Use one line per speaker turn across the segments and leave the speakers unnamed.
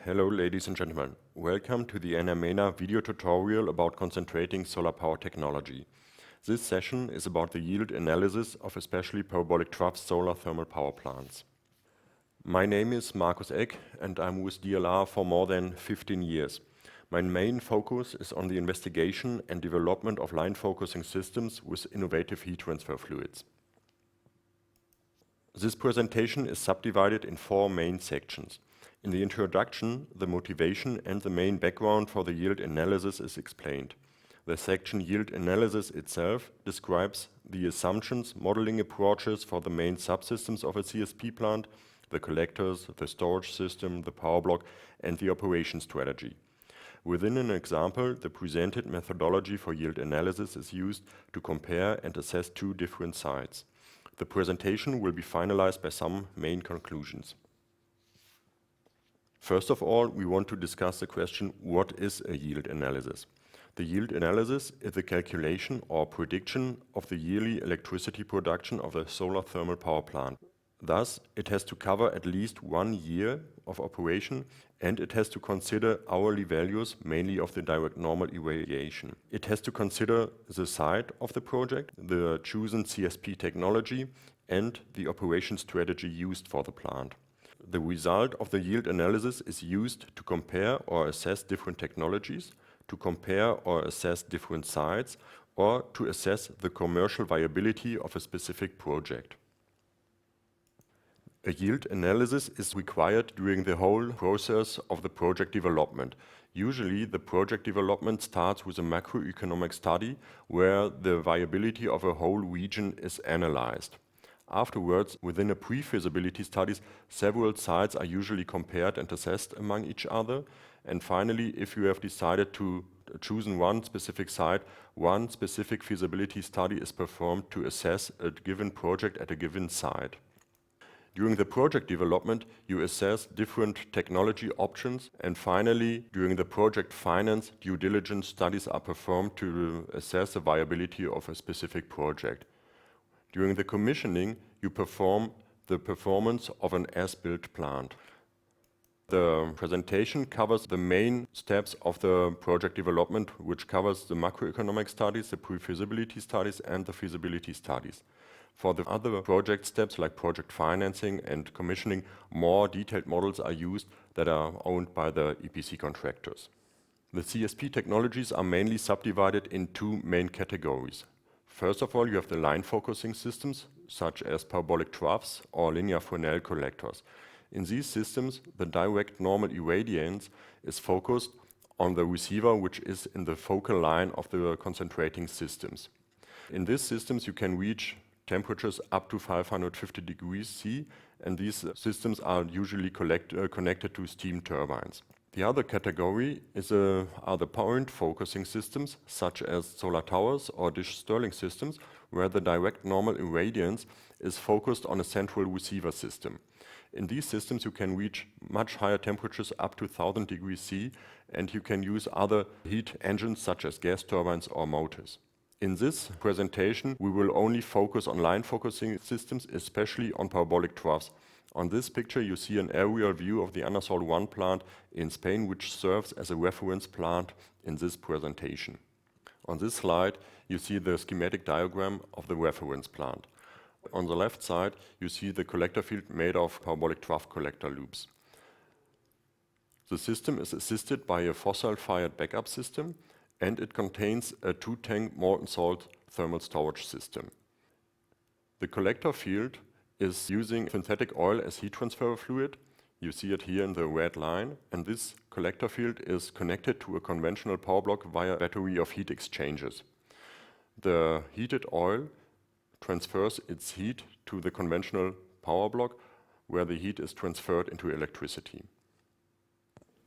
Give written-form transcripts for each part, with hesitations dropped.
Hello ladies and gentlemen, welcome to the NMENA video tutorial about concentrating solar power technology. This session is about the yield analysis of especially parabolic trough solar thermal power plants. My name is Markus Eck and I'm with DLR for more than 15 years. My main focus is on the investigation and development of line focusing systems with innovative heat transfer fluids. This presentation is subdivided in 4 main sections. In the introduction, the motivation and the main background for the yield analysis is explained. The section Yield Analysis itself describes the assumptions, modeling approaches for the main subsystems of a CSP plant, the collectors, the storage system, the power block, and the operation strategy. Within an example, the presented methodology for yield analysis is used to compare and assess 2 different sites. The presentation will be finalized by some main conclusions. First of all, we want to discuss the question, what is a yield analysis? The yield analysis is the calculation or prediction of the yearly electricity production of a solar thermal power plant. Thus, it has to cover at least 1 year of operation and it has to consider hourly values, mainly of the direct normal irradiation. It has to consider the site of the project, the chosen CSP technology, and the operation strategy used for the plant. The result of the yield analysis is used to compare or assess different technologies, to compare or assess different sites, or to assess the commercial viability of a specific project. A yield analysis is required during the whole process of the project development. Usually, the project development starts with a macroeconomic study where the viability of a whole region is analyzed. Afterwards, within a pre-feasibility studies, several sites are usually compared and assessed among each other. And finally, if you have decided to choose one specific site, one specific feasibility study is performed to assess a given project at a given site. During the project development, you assess different technology options, and finally, during the project finance, due diligence studies are performed to assess the viability of a specific project. During the commissioning, you perform the performance of an as-built plant. The presentation covers the main steps of the project development, which covers the macroeconomic studies, the pre-feasibility studies, and the feasibility studies. For the other project steps like project financing and commissioning, more detailed models are used that are owned by the EPC contractors. The CSP technologies are mainly subdivided in 2 main categories. First of all, you have the line focusing systems, such as parabolic troughs or linear Fresnel collectors. In these systems, the direct normal irradiance is focused on the receiver, which is in the focal line of the concentrating systems. In these systems, you can reach temperatures up to 550 degrees C, and these systems are usually connected to steam turbines. The other category are the point focusing systems, such as solar towers or dish Stirling systems, where the direct normal irradiance is focused on a central receiver system. In these systems, you can reach much higher temperatures up to 1000 degrees C, and you can use other heat engines such as gas turbines or motors. In this presentation, we will only focus on line focusing systems, especially on parabolic troughs. On this picture, you see an aerial view of the Anasol 1 plant in Spain, which serves as a reference plant in this presentation. On this slide, you see the schematic diagram of the reference plant. On the left side, you see the collector field made of parabolic trough collector loops. The system is assisted by a fossil-fired backup system, and it contains a 2-tank molten salt thermal storage system. The collector field is using synthetic oil as heat transfer fluid. You see it here in the red line, and this collector field is connected to a conventional power block via a battery of heat exchangers. The heated oil transfers its heat to the conventional power block, where the heat is transferred into electricity.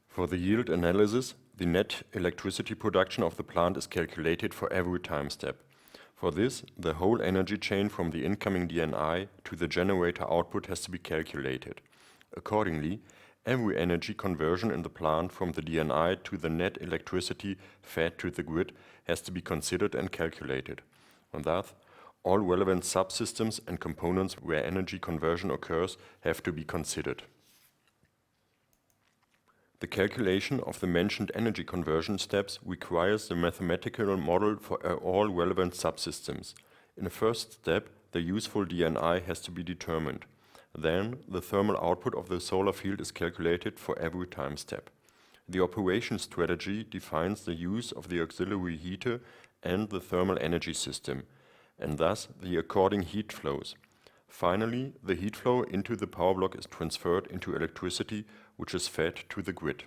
For the yield analysis, the net electricity production of the plant is calculated for every time step. For this, the whole energy chain from the incoming DNI to the generator output has to be calculated. Accordingly, every energy conversion in the plant from the DNI to the net electricity fed to the grid has to be considered and calculated. And thus, all relevant subsystems and components where energy conversion occurs have to be considered. The calculation of the mentioned energy conversion steps requires the mathematical model for all relevant subsystems. In the first step, the useful DNI has to be determined. Then, the thermal output of the solar field is calculated for every time step. The operation strategy defines the use of the auxiliary heater and the thermal energy system, and thus the according heat flows. Finally, the heat flow into the power block is transferred into electricity, which is fed to the grid.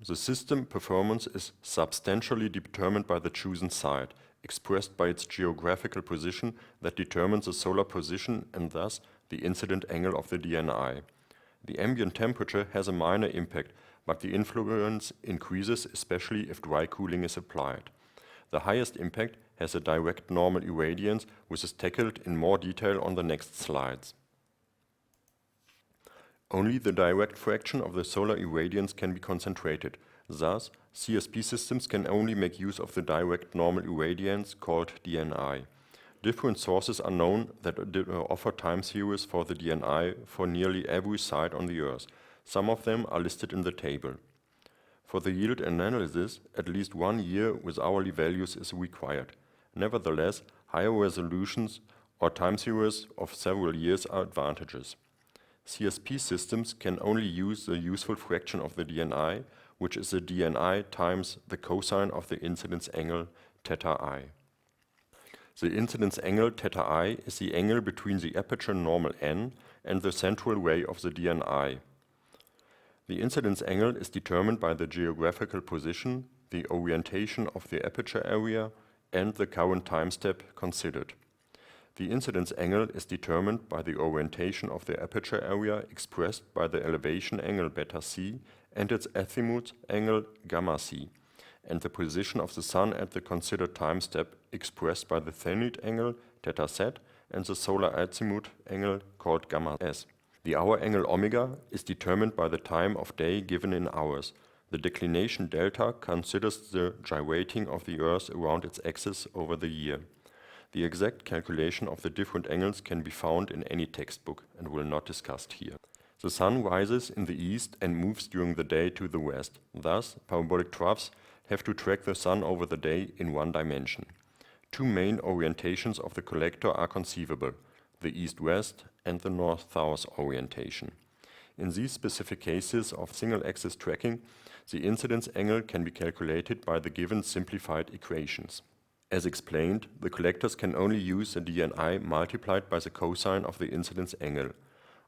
The system performance is substantially determined by the chosen site, expressed by its geographical position that determines the solar position and thus the incident angle of the DNI. The ambient temperature has a minor impact, but the influence increases especially if dry cooling is applied. The highest impact has a direct normal irradiance, which is tackled in more detail on the next slides. Only the direct fraction of the solar irradiance can be concentrated. Thus, CSP systems can only make use of the direct normal irradiance called DNI. Different sources are known that offer time series for the DNI for nearly every site on the Earth. Some of them are listed in the table. For the yield analysis, at least 1 year with hourly values is required. Nevertheless, higher resolutions or time series of several years are advantages. CSP systems can only use the useful fraction of the DNI, which is the DNI times the cosine of the incidence angle theta I. The incidence angle theta I is the angle between the aperture normal n and the central ray of the DNI. The incidence angle is determined by the geographical position, the orientation of the aperture area, and the current time step considered. The incidence angle is determined by the orientation of the aperture area expressed by the elevation angle beta c and its azimuth angle gamma c, and the position of the Sun at the considered time step expressed by the zenith angle theta z and the solar azimuth angle called gamma s. The hour angle omega is determined by the time of day given in hours. The declination delta considers the gyrating of the Earth around its axis over the year. The exact calculation of the different angles can be found in any textbook and will not discussed here. The Sun rises in the east and moves during the day to the west. Thus, parabolic troughs have to track the Sun over the day in one dimension. Two main orientations of the collector are conceivable: the east-west and the north-south orientation. In these specific cases of single-axis tracking, the incidence angle can be calculated by the given simplified equations. As explained, the collectors can only use the DNI multiplied by the cosine of the incidence angle.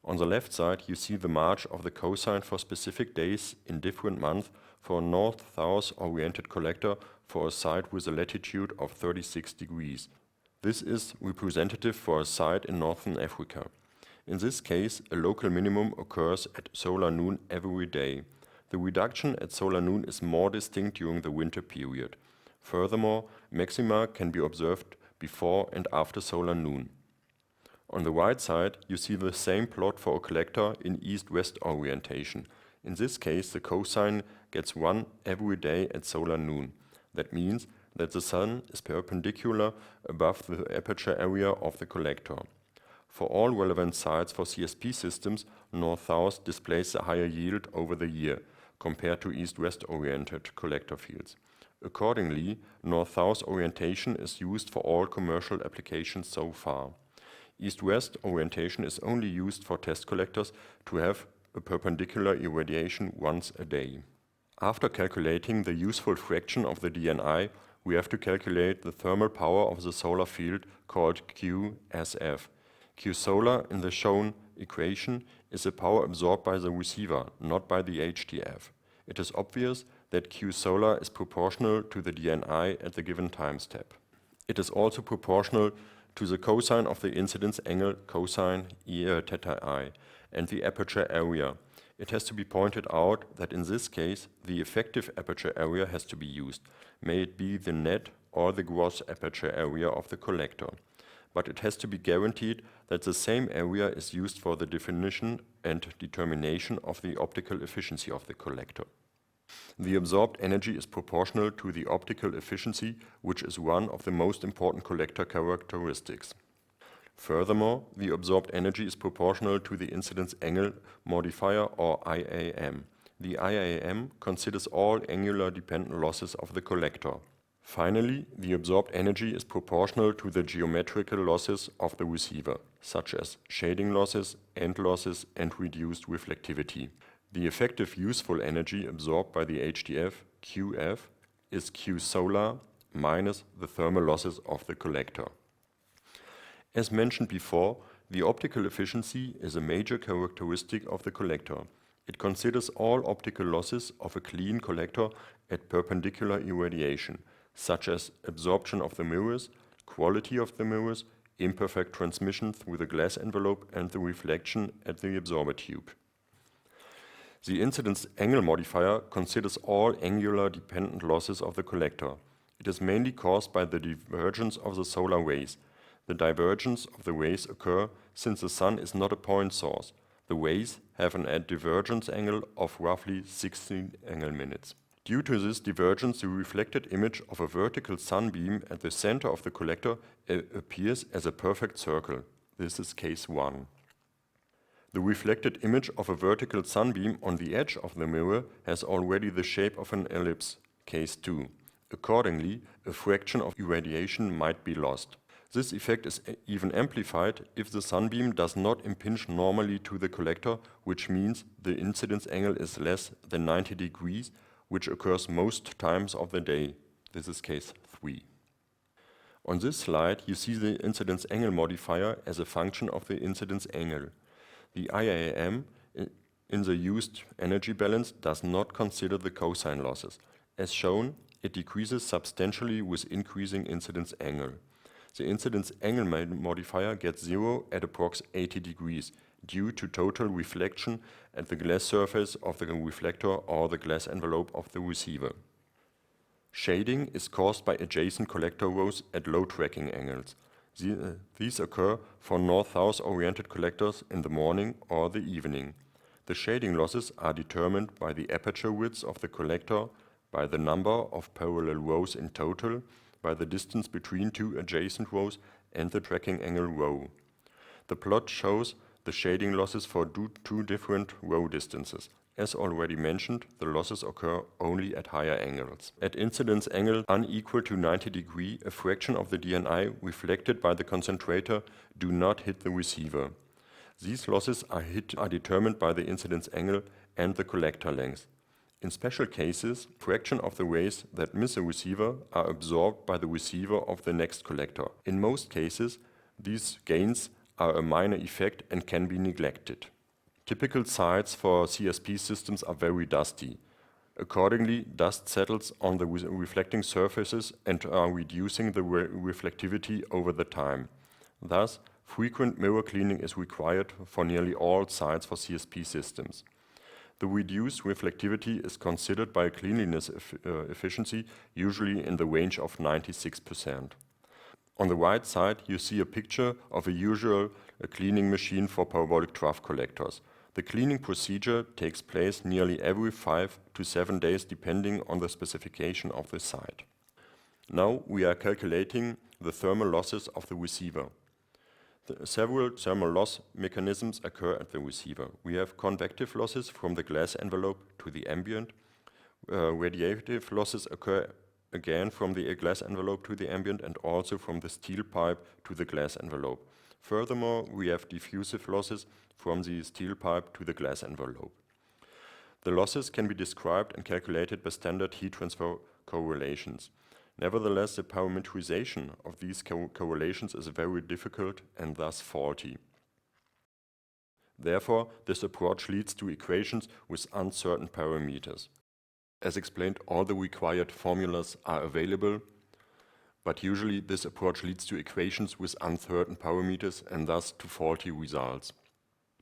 On the left side, you see the march of the cosine for specific days in different months for a north-south oriented collector for a site with a latitude of 36 degrees. This is representative for a site in northern Africa. In this case, a local minimum occurs at solar noon every day. The reduction at solar noon is more distinct during the winter period. Furthermore, maxima can be observed before and after solar noon. On the right side, you see the same plot for a collector in east-west orientation. In this case, the cosine gets 1 every day at solar noon. That means that the Sun is perpendicular above the aperture area of the collector. For all relevant sites for CSP systems, north-south displays a higher yield over the year compared to east-west oriented collector fields. Accordingly, north-south orientation is used for all commercial applications so far. East-west orientation is only used for test collectors to have a perpendicular irradiation once a day. After calculating the useful fraction of the DNI, we have to calculate the thermal power of the solar field called QSF. Q solar in the shown equation is the power absorbed by the receiver, not by the HTF. It is obvious that Q solar is proportional to the DNI at the given time step. It is also proportional to the cosine of the incidence angle cosine theta I and the aperture area. It has to be pointed out that in this case the effective aperture area has to be used, may it be the net or the gross aperture area of the collector. But it has to be guaranteed that the same area is used for the definition and determination of the optical efficiency of the collector. The absorbed energy is proportional to the optical efficiency, which is one of the most important collector characteristics. Furthermore, the absorbed energy is proportional to the incidence angle modifier, or IAM. The IAM considers all angular dependent losses of the collector. Finally, the absorbed energy is proportional to the geometrical losses of the receiver, such as shading losses, end losses, and reduced reflectivity. The effective useful energy absorbed by the HDF, QF, is Q solar minus the thermal losses of the collector. As mentioned before, the optical efficiency is a major characteristic of the collector. It considers all optical losses of a clean collector at perpendicular irradiation, such as absorption of the mirrors, quality of the mirrors, imperfect transmission through the glass envelope, and the reflection at the absorber tube. The incidence angle modifier considers all angular dependent losses of the collector. It is mainly caused by the divergence of the solar rays. The divergence of the rays occur since the sun is not a point source. The rays have an divergence angle of roughly 16 angle minutes. Due to this divergence, the reflected image of a vertical sunbeam at the center of the collector appears as a perfect circle. This is case 1. The reflected image of a vertical sunbeam on the edge of the mirror has already the shape of an ellipse, case 2. Accordingly, a fraction of irradiation might be lost. This effect is even amplified if the sunbeam does not impinge normally to the collector, which means the incidence angle is less than 90 degrees, which occurs most times of the day. This is case 3. On this slide, you see the incidence angle modifier as a function of the incidence angle. The IAM in the used energy balance does not consider the cosine losses. As shown, it decreases substantially with increasing incidence angle. The incidence angle modifier gets 0 at approx 80 degrees due to total reflection at the glass surface of the reflector or the glass envelope of the receiver. Shading is caused by adjacent collector rows at low tracking angles. These occur for north-south oriented collectors in the morning or the evening. The shading losses are determined by the aperture width of the collector, by the number of parallel rows in total, by the distance between two adjacent rows, and the tracking angle rho. The plot shows the shading losses for two different row distances. As already mentioned, the losses occur only at higher angles. At incidence angle unequal to 90 degrees, a fraction of the DNI reflected by the concentrator do not hit the receiver. These losses are determined by the incidence angle and the collector length. In special cases, fraction of the rays that miss a receiver are absorbed by the receiver of the next collector. In most cases, these gains are a minor effect and can be neglected. Typical sites for CSP systems are very dusty. Accordingly, dust settles on the reflecting surfaces and are reducing the reflectivity over the time. Thus, frequent mirror cleaning is required for nearly all sites for CSP systems. The reduced reflectivity is considered by cleanliness efficiency usually in the range of 96%. On the right side, you see a picture of a usual cleaning machine for parabolic trough collectors. The cleaning procedure takes place nearly every 5 to 7 days depending on the specification of the site. Now we are calculating the thermal losses of the receiver. Several thermal loss mechanisms occur at the receiver. We have convective losses from the glass envelope to the ambient. Radiative losses occur again from the glass envelope to the ambient and also from the steel pipe to the glass envelope. Furthermore, we have diffusive losses from the steel pipe to the glass envelope. The losses can be described and calculated by standard heat transfer correlations. Nevertheless, the parameterization of these correlations is very difficult and thus faulty. Therefore, this approach leads to equations with uncertain parameters. As explained, all the required formulas are available, but usually this approach leads to equations with uncertain parameters and thus to faulty results.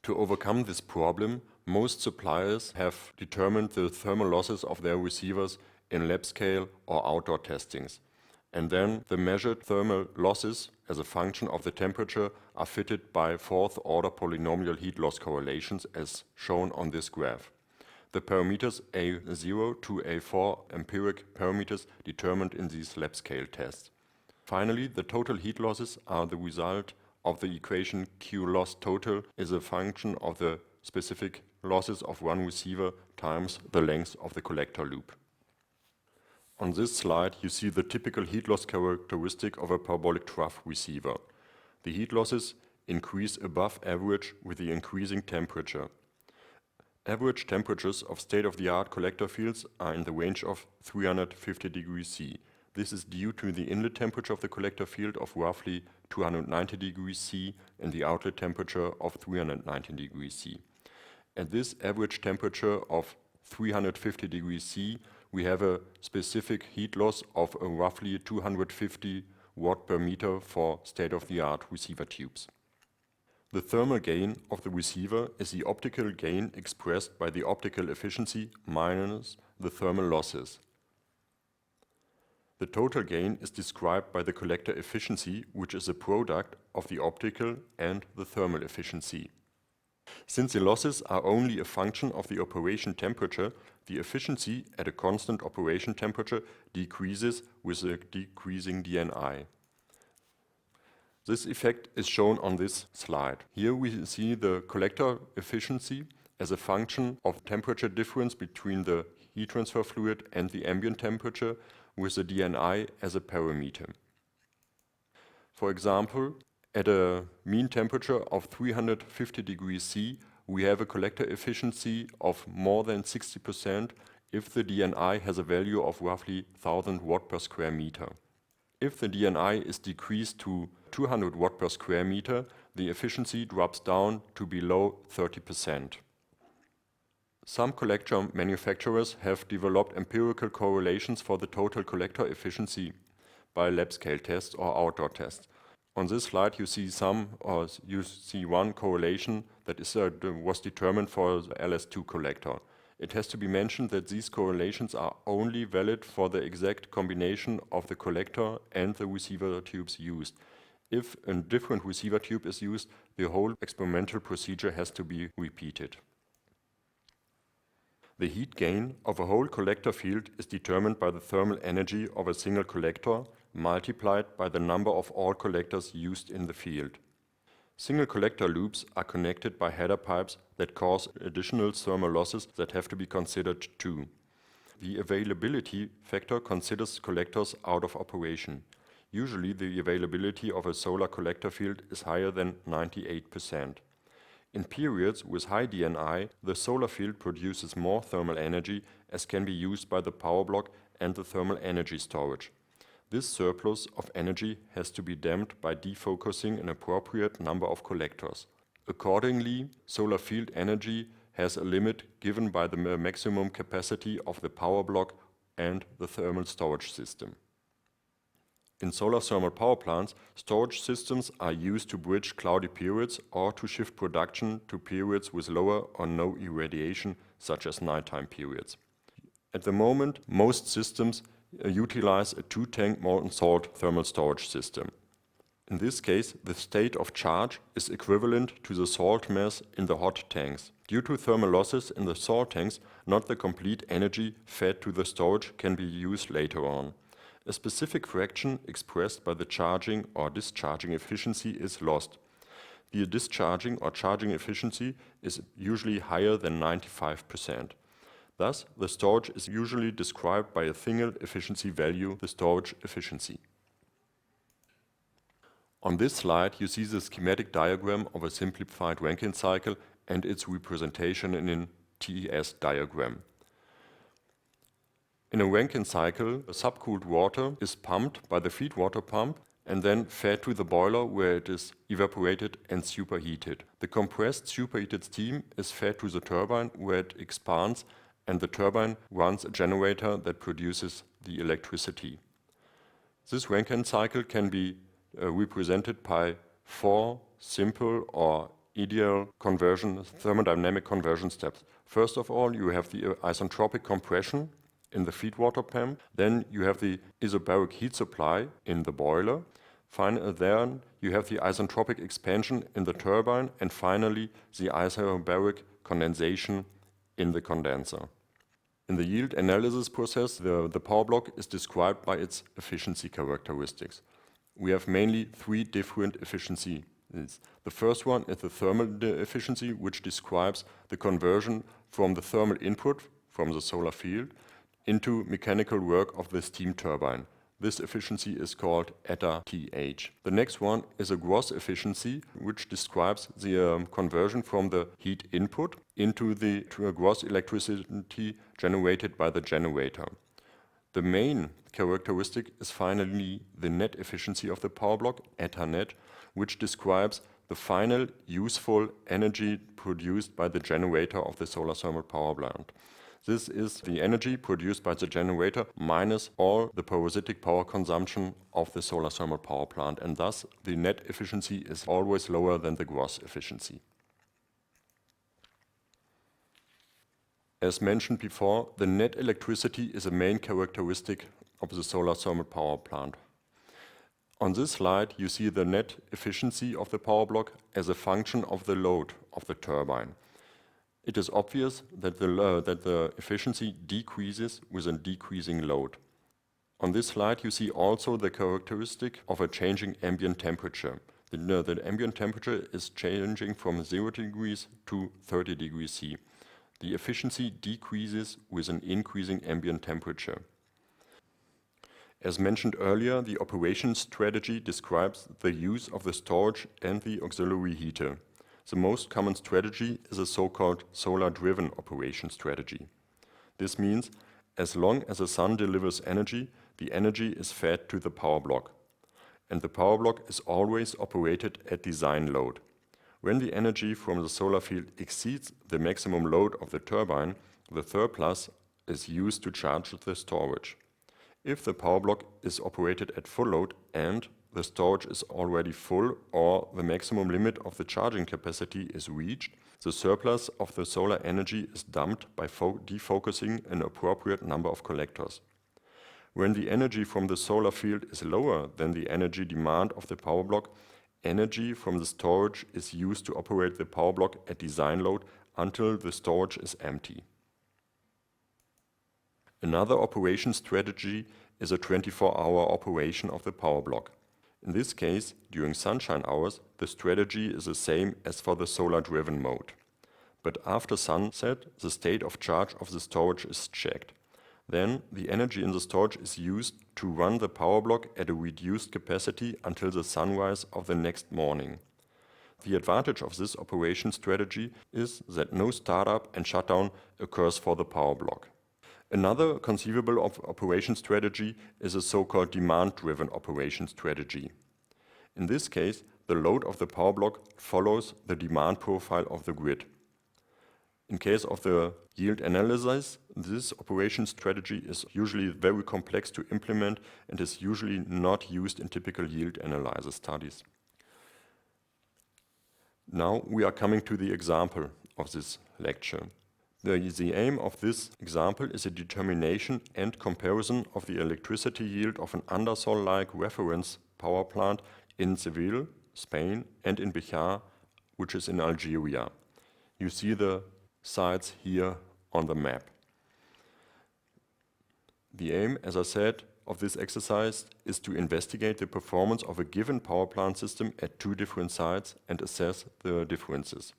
To overcome this problem, most suppliers have determined the thermal losses of their receivers in lab scale or outdoor testings. And then the measured thermal losses as a function of the temperature are fitted by fourth order polynomial heat loss correlations as shown on this graph. The parameters A0 to A4 empiric parameters determined in these lab scale tests. Finally, the total heat losses are the result of the equation Q loss total is a function of the specific losses of one receiver times the length of the collector loop. On this slide, you see the typical heat loss characteristic of a parabolic trough receiver. The heat losses increase above average with the increasing temperature. Average temperatures of state-of-the-art collector fields are in the range of 350 degrees C. This is due to the inlet temperature of the collector field of roughly 290 degrees C and the outlet temperature of 390 degrees C. At this average temperature of 350 degrees C, we have a specific heat loss of roughly 250 watt per meter for state-of-the-art receiver tubes. The thermal gain of the receiver is the optical gain expressed by the optical efficiency minus the thermal losses. The total gain is described by the collector efficiency, which is a product of the optical and the thermal efficiency. Since the losses are only a function of the operation temperature, the efficiency at a constant operation temperature decreases with a decreasing DNI. This effect is shown on this slide. Here we see the collector efficiency as a function of temperature difference between the heat transfer fluid and the ambient temperature, with the DNI as a parameter. For example, at a mean temperature of 350 degrees C, we have a collector efficiency of more than 60% if the DNI has a value of roughly 1000 watt per square meter. If the DNI is decreased to 200 watt per square meter, the efficiency drops down to below 30%. Some collector manufacturers have developed empirical correlations for the total collector efficiency by lab scale tests or outdoor tests. On this slide you see one correlation that was determined for the LS2 collector. It has to be mentioned that these correlations are only valid for the exact combination of the collector and the receiver tubes used. If a different receiver tube is used, the whole experimental procedure has to be repeated. The heat gain of a whole collector field is determined by the thermal energy of a single collector multiplied by the number of all collectors used in the field. Single collector loops are connected by header pipes that cause additional thermal losses that have to be considered too. The availability factor considers collectors out of operation. Usually the availability of a solar collector field is higher than 98%. In periods with high DNI, the solar field produces more thermal energy as can be used by the power block and the thermal energy storage. This surplus of energy has to be damped by defocusing an appropriate number of collectors. Accordingly, solar field energy has a limit given by the maximum capacity of the power block and the thermal storage system. In solar thermal power plants, storage systems are used to bridge cloudy periods or to shift production to periods with lower or no irradiation, such as nighttime periods. At the moment, most systems utilize a 2-tank molten salt thermal storage system. In this case, the state of charge is equivalent to the salt mass in the hot tanks. Due to thermal losses in the salt tanks, not the complete energy fed to the storage can be used later on. A specific fraction expressed by the charging or discharging efficiency is lost. The discharging or charging efficiency is usually higher than 95%. Thus, the storage is usually described by a single efficiency value, the storage efficiency. On this slide, you see the schematic diagram of a simplified Rankine cycle and its representation in a TES diagram. In a Rankine cycle, subcooled water is pumped by the feed water pump and then fed to the boiler where it is evaporated and superheated. The compressed superheated steam is fed to the turbine where it expands, and the turbine runs a generator that produces the electricity. This Rankine cycle can be represented by 4 simple or ideal thermodynamic conversion steps. First of all, you have the isentropic compression in the feed water pump. Then you have the isobaric heat supply in the boiler. Then you have the isentropic expansion in the turbine, and finally the isobaric condensation in the condenser. In the yield analysis process, the power block is described by its efficiency characteristics. We have mainly 3 different efficiency The first one is the thermal efficiency, which describes the conversion from the thermal input from the solar field into mechanical work of the steam turbine. This efficiency is called eta-TH. The next one is a gross efficiency, which describes the conversion from the heat input into the gross electricity generated by the generator. The main characteristic is finally the net efficiency of the power block, eta-net, which describes the final useful energy produced by the generator of the solar thermal power plant. This is the energy produced by the generator minus all the parasitic power consumption of the solar thermal power plant, and thus the net efficiency is always lower than the gross efficiency. As mentioned before, the net electricity is a main characteristic of the solar thermal power plant. On this slide, you see the net efficiency of the power block as a function of the load of the turbine. It is obvious that the efficiency decreases with a decreasing load. On this slide, you see also the characteristic of a changing ambient temperature. The ambient temperature is changing from 0 degrees to 30 degrees C. The efficiency decreases with an increasing ambient temperature. As mentioned earlier, the operation strategy describes the use of the storage and the auxiliary heater. The most common strategy is a so-called solar-driven operation strategy. This means as long as the sun delivers energy, the energy is fed to the power block. And the power block is always operated at design load. When the energy from the solar field exceeds the maximum load of the turbine, the surplus is used to charge the storage. If the power block is operated at full load and the storage is already full or the maximum limit of the charging capacity is reached, the surplus of the solar energy is dumped by defocusing an appropriate number of collectors. When the energy from the solar field is lower than the energy demand of the power block, energy from the storage is used to operate the power block at design load until the storage is empty. Another operation strategy is a 24-hour operation of the power block. In this case, during sunshine hours, the strategy is the same as for the solar-driven mode. But after sunset, the state of charge of the storage is checked. Then, the energy in the storage is used to run the power block at a reduced capacity until the sunrise of the next morning. The advantage of this operation strategy is that no startup and shutdown occurs for the power block. Another conceivable operation strategy is a so-called demand-driven operation strategy. In this case, the load of the power block follows the demand profile of the grid. In case of the yield analysis, this operation strategy is usually very complex to implement and is usually not used in typical yield analysis studies. Now we are coming to the example of this lecture. The aim of this example is a determination and comparison of the electricity yield of an Andasol-like reference power plant in Seville, Spain, and in Bejar, which is in Algeria. You see the sites here on the map. The aim, as I said, of this exercise is to investigate the performance of a given power plant system at two different sites and assess the differences.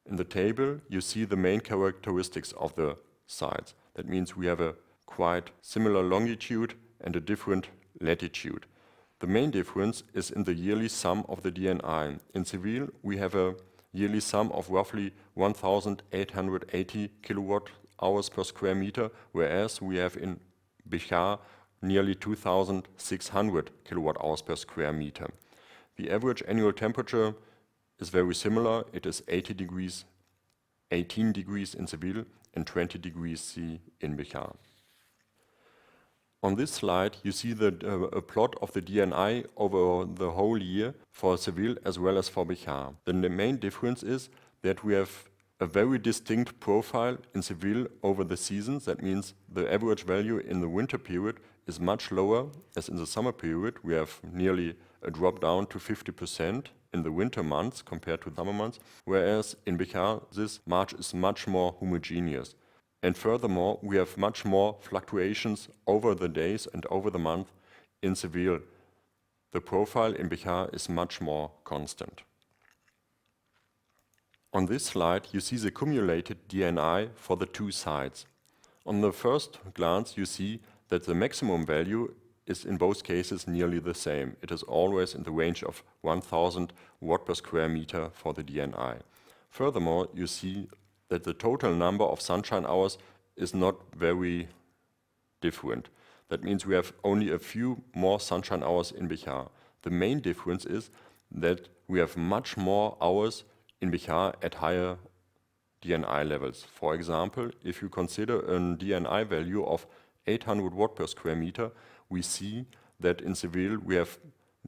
In the table, you see the main characteristics of the sites. That means we have a quite similar longitude and a different latitude. The main difference is in the yearly sum of the DNI. In Seville, we have a yearly sum of roughly 1,880 kilowatt hours per square meter, whereas we have in Bejar nearly 2,600 kilowatt hours per square meter. The average annual temperature is very similar. It is 18 degrees in Seville and 20 degrees C in Bejar. On this slide, you see a plot of the DNI over the whole year for Seville as well as for Bejar. The main difference is that we have a very distinct profile in Seville over the seasons. That means the average value in the winter period is much lower as in the summer period. We have nearly a drop down to 50% in the winter months compared to summer months, whereas in Bejar this march is much more homogeneous. And furthermore, we have much more fluctuations over the days and over the month in Seville. the profile in Bechar is much more constant. On this slide, you see the cumulated DNI for the two sides. On the first glance, you see that the maximum value is in both cases nearly the same. It is always in the range of 1000 watt per square meter for the DNI. Furthermore, you see that the total number of sunshine hours is not very different. That means we have only a few more sunshine hours in Bechar. The main difference is that we have much more hours in Bechar at higher DNI levels. For example, if you consider a DNI value of 800 watt per square meter, we see that in Seville we have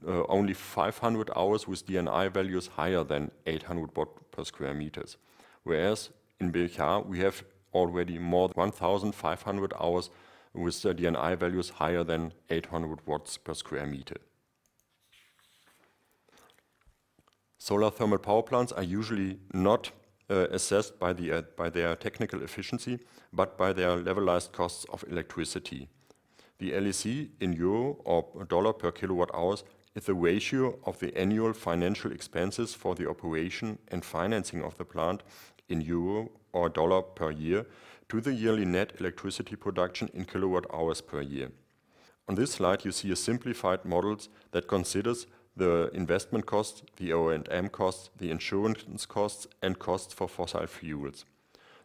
only 500 hours with DNI values higher than 800 watt per square meters. Whereas in Bechar we have already more than 1,500 hours with the DNI values higher than 800 watts per square meter. Solar thermal power plants are usually not assessed by their technical efficiency, but by their levelized costs of electricity. The LEC in euro or dollar per kilowatt hours is the ratio of the annual financial expenses for the operation and financing of the plant in euro or dollar per year to the yearly net electricity production in kilowatt hours per year. On this slide you see a simplified model that considers the investment costs, the O&M costs, the insurance costs, and costs for fossil fuels.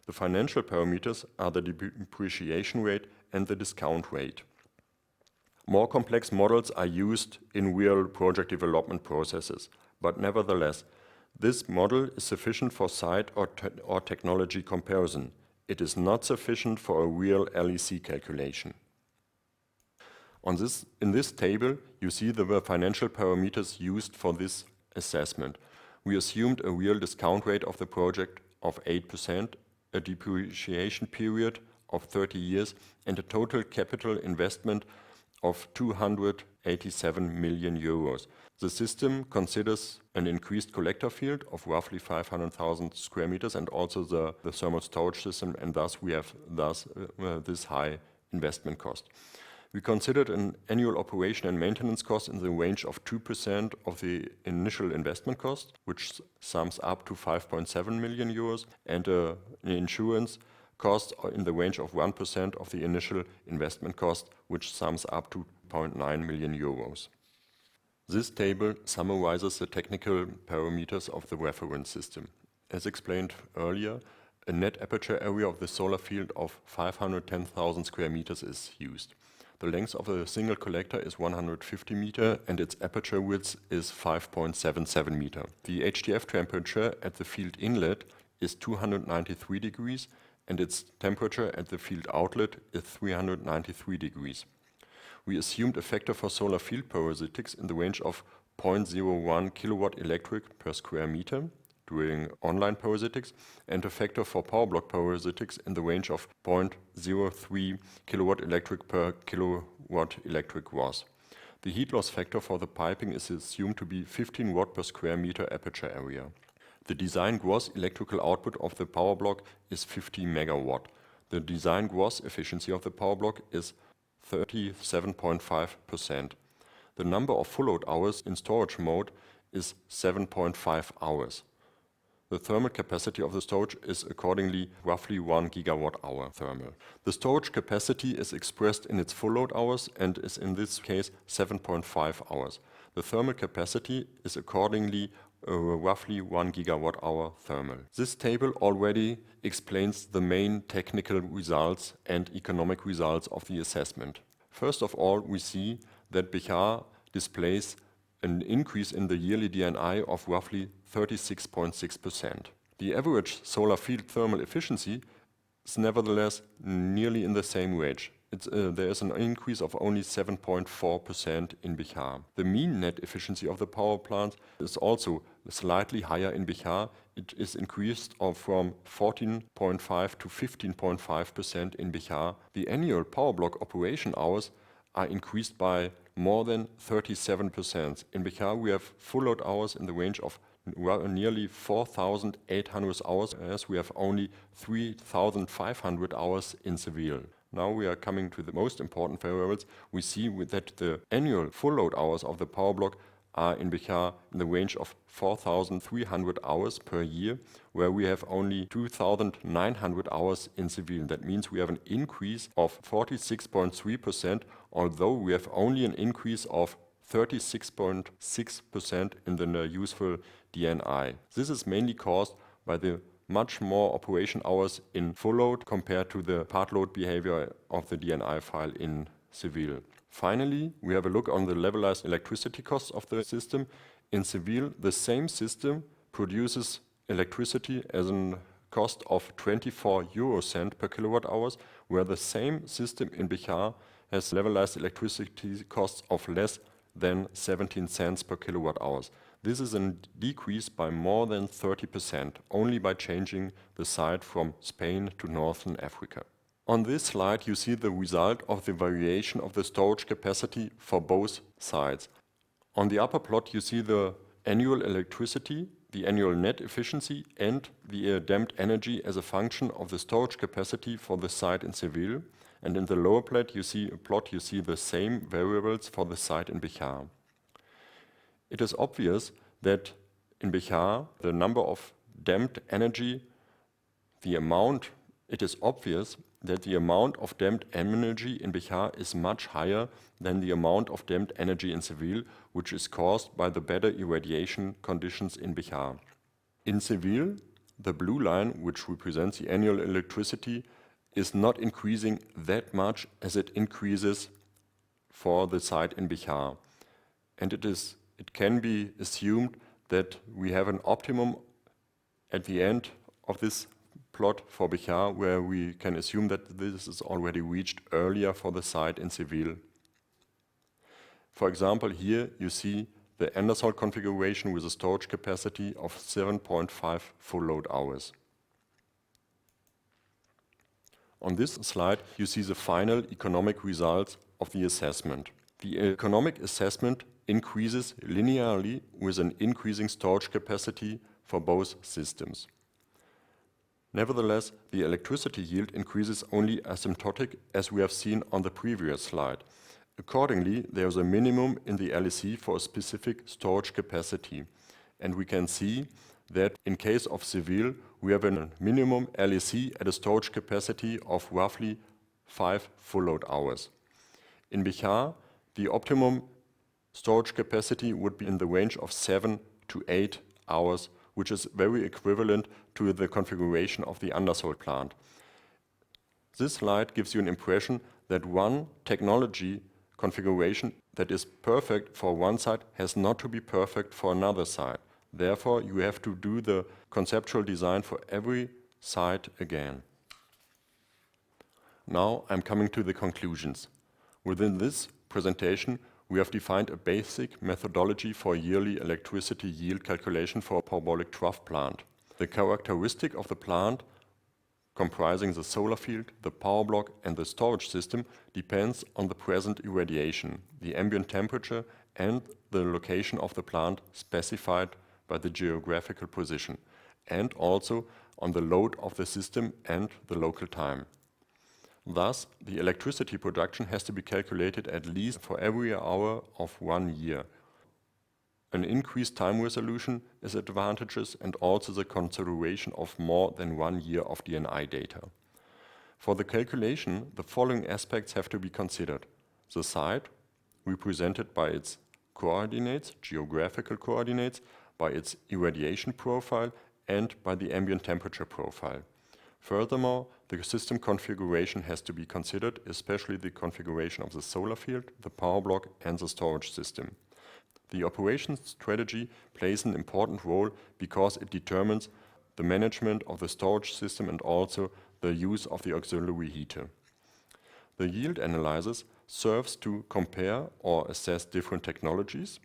The financial parameters are the depreciation rate and the discount rate. More complex models are used in real project development processes, but nevertheless, this model is sufficient for site or technology comparison. It is not sufficient for a real LEC calculation. In this table, you see the financial parameters used for this assessment. We assumed a real discount rate of the project of 8%, a depreciation period of 30 years, and a total capital investment of 287 million euros. The system considers an increased collector field of roughly 500,000 square meters and also the thermal storage system, and thus we have this high investment cost. We considered an annual operation and maintenance cost in the range of 2% of the initial investment cost, which sums up to 5.7 million euros, and an insurance cost in the range of 1% of the initial investment cost, which sums up to 0.9 million euros. This table summarizes the technical parameters of the reference system. As explained earlier, a net aperture area of the solar field of 510,000 square meters is used. The length of a single collector is 150 meter and its aperture width is 5.77 meter. The HTF temperature at the field inlet is 293 degrees and its temperature at the field outlet is 393 degrees. We assumed a factor for solar field parasitics in the range of 0.01 kilowatt electric per square meter during online parasitics and a factor for power block parasitics in the range of 0.03 kilowatt electric per kilowatt electric gross. The heat loss factor for the piping is assumed to be 15 watt per square meter aperture area. The design gross electrical output of the power block is 50 megawatt. The design gross efficiency of the power block is 37.5%. The number of full load hours in storage mode is 7.5 hours. The thermal capacity of the storage is accordingly roughly 1 gigawatt hour thermal. The storage capacity is expressed in its full load hours and is in this case 7.5 hours. The thermal capacity is accordingly roughly 1 gigawatt hour thermal. This table already explains the main technical results and economic results of the assessment. First of all, we see that Bechar displays an increase in the yearly DNI of roughly 36.6%. The average solar field thermal efficiency is nevertheless nearly in the same range. There is an increase of only 7.4% in Bechar. The mean net efficiency of the power plant is also slightly higher in Bechar. It is increased from 14.5 to 15.5% in Bechar. The annual power block operation hours are increased by more than 37%. In Bechar we have full load hours in the range of nearly 4,800 hours, as we have only 3,500 hours in Seville. Now we are coming to the most important variables. We see that the annual full load hours of the power block are in Bechar in the range of 4,300 hours per year, where we have only 2,900 hours in Seville. That means we have an increase of 46.3%, although we have only an increase of 36.6% in the useful DNI. This is mainly caused by the much more operation hours in full load compared to the part load behavior of the DNI file in Seville. Finally, we have a look on the levelized electricity costs of the system. In Seville, the same system produces electricity as a cost of 24 euro cent per kilowatt hours, where the same system in Bechar has levelized electricity costs of less than 17 cents per kilowatt hours. This is a decrease by more than 30%, only by changing the site from Spain to Northern Africa. On this slide you see the result of the variation of the storage capacity for both sides. On the upper plot you see the annual electricity, the annual net efficiency and the damped energy as a function of the storage capacity for the site in Seville. And in the lower plot you see the same variables for the site in Bechar. It is obvious that in Bechar the number of damped energy, it is obvious that the amount of damped energy in Bechar is much higher than the amount of damped energy in Seville, which is caused by the better irradiation conditions in Bechar. In Seville, the blue line, which represents the annual electricity, is not increasing that much as it increases for the site in Bechar. And it can be assumed that we have an optimum at the end of this plot for Bechar, where we can assume that this is already reached earlier for the site in Seville. For example, here you see the Andersholt configuration with a storage capacity of 7.5 full load hours. On this slide you see the final economic results of the assessment. The economic assessment increases linearly with an increasing storage capacity for both systems. Nevertheless, the electricity yield increases only asymptotic, as we have seen on the previous slide. Accordingly, there is a minimum in the LEC for a specific storage capacity. And we can see that in case of Seville, we have a minimum LEC at a storage capacity of roughly 5 full load hours. In Bechar, the optimum storage capacity would be in the range of 7 to 8 hours, which is very equivalent to the configuration of the Andersholt plant. This slide gives you an impression that one technology configuration that is perfect for one site has not to be perfect for another site. Therefore, you have to do the conceptual design for every site again. Now I'm coming to the conclusions. Within this presentation, we have defined a basic methodology for yearly electricity yield calculation for a parabolic trough plant. The characteristic of the plant, comprising the solar field, the power block and the storage system, depends on the present irradiation, the ambient temperature and the location of the plant specified by the geographical position, and also on the load of the system and the local time. Thus, the electricity production has to be calculated at least for every hour of 1 year. An increased time resolution is advantageous, and also the consideration of more than 1 year of DNI data. For the calculation, the following aspects have to be considered: the site, represented by its coordinates, geographical coordinates, by its irradiation profile, and by the ambient temperature profile. Furthermore, the system configuration has to be considered, especially the configuration of the solar field, the power block and the storage system. The operations strategy plays an important role because it determines the management of the storage system and also the use of the auxiliary heater. The yield analysis serves to compare or assess different technologies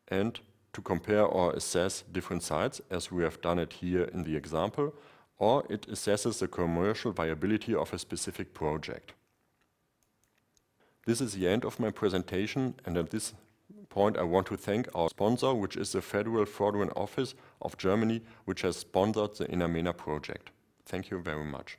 and to compare or assess different sites, as we have done it here in the example, or it assesses the commercial viability of a specific project. This is the end of my presentation, and at this point, I want to thank our sponsor, which is the Federal Fraud Office of Germany, which has sponsored the INAMENA project. Thank you very much.